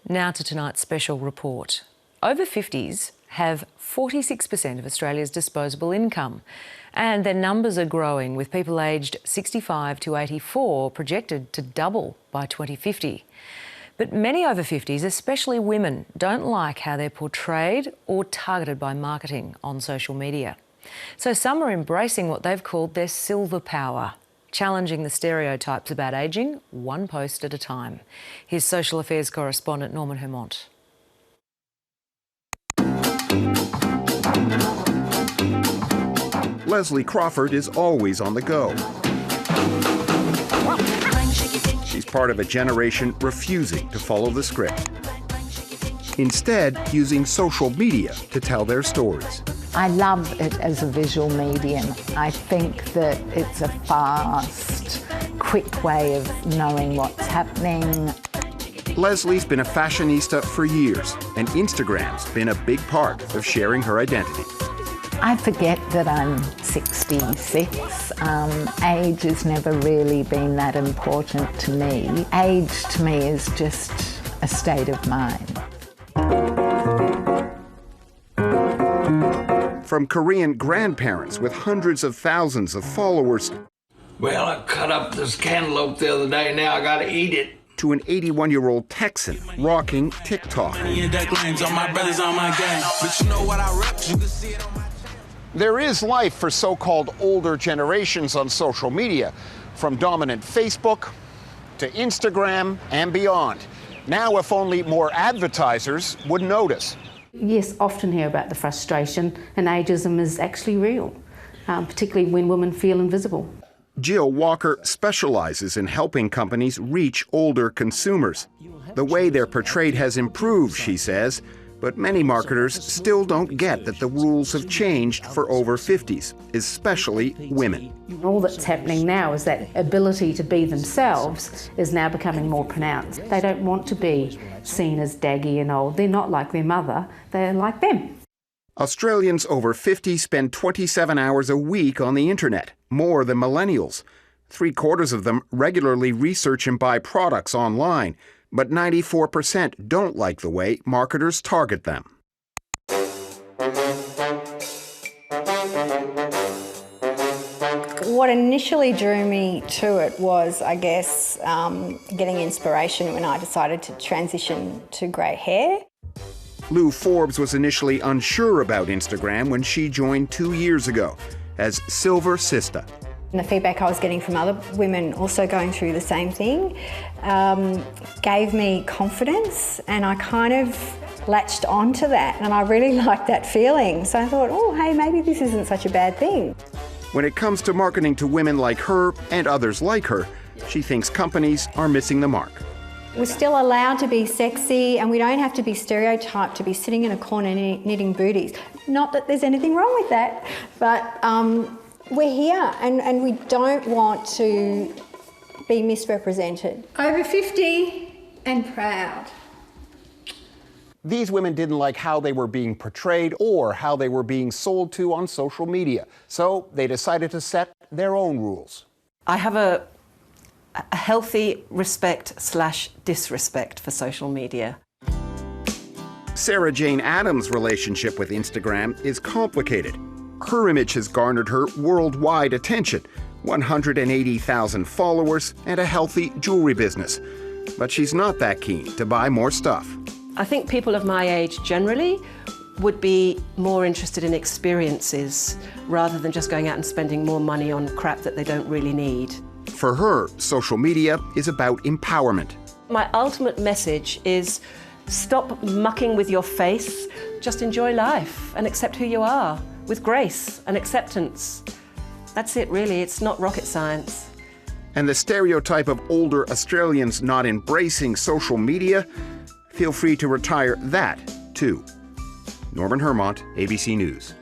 Now to tonight's special report. Over 50s have 46% of Australia's disposable income, and their numbers are growing, with people aged 65 to 84 projected to double by 2050. But many over 50s, especially women, don't like how they're portrayed or targeted by marketing on social media. So some are embracing what they've called their SilverPower, challenging the stereotypes about ageing one post at a time. Here's social affairs correspondent Norman Hermont. Leslie Crawford is always on the go. She's part of a generation refusing to follow the script. Instead, using social media to tell their stories. I love it as a visual medium. I think that it's a fast, quick way of knowing what's happening. Leslie's been a fashionista for years, and Instagram's been a big part of sharing her identity. I forget that I'm 66. Age has never really been that important to me. Age to me is just a state of mind. From Korean grandparents with hundreds of thousands of followers. Well, I cut up this cantaloupe the other day, now I gotta eat it. To an 81-year-old Texan rocking TikTok. There is life for so-called older generations on social media, from dominant Facebook to Instagram and beyond. Now, if only more advertisers would notice. Yes, often hear about the frustration, and ageism is actually real, particularly when women feel invisible. Jill Walker specializes in helping companies reach older consumers. The way they're portrayed has improved, she says, but many marketers still don't get that the rules have changed for over 50s, especially women. All that's happening now is that ability to be themselves is now becoming more pronounced. They don't want to be seen as daggy and old. They're not like their mother, they're like them. Australians over 50 spend 27 hours a week on the internet, more than millennials. 3/4 of them regularly research and buy products online, but 94% don't like the way marketers target them. What initially drew me to it was, I guess, getting inspiration when I decided to transition to grey hair. Lou Forbes was initially unsure about Instagram when she joined 2 years ago as Silver Sister. And the feedback I was getting from other women also going through the same thing gave me confidence, and I kind of latched onto that, and I really liked that feeling. So I thought, oh, hey, maybe this isn't such a bad thing. When it comes to marketing to women like her and others like her, she thinks companies are missing the mark. We're still allowed to be sexy, and we don't have to be stereotyped to be sitting in a corner knitting booties. Not that there's anything wrong with that, but we're here, and we don't want to be misrepresented. Over 50 and proud. These women didn't like how they were being portrayed or how they were being sold to on social media, so they decided to set their own rules. I have a healthy respect/disrespect for social media. Sarah Jane Adams' relationship with Instagram is complicated. Her image has garnered her worldwide attention, 180,000 followers and a healthy jewelry business. But she's not that keen to buy more stuff. I think people of my age generally would be more interested in experiences rather than just going out and spending more money on crap that they don't really need. For her, social media is about empowerment. My ultimate message is stop mucking with your face, just enjoy life and accept who you are with grace and acceptance. That's it really, it's not rocket science. And the stereotype of older Australians not embracing social media, feel free to retire that too. Norman Hermont, ABC News.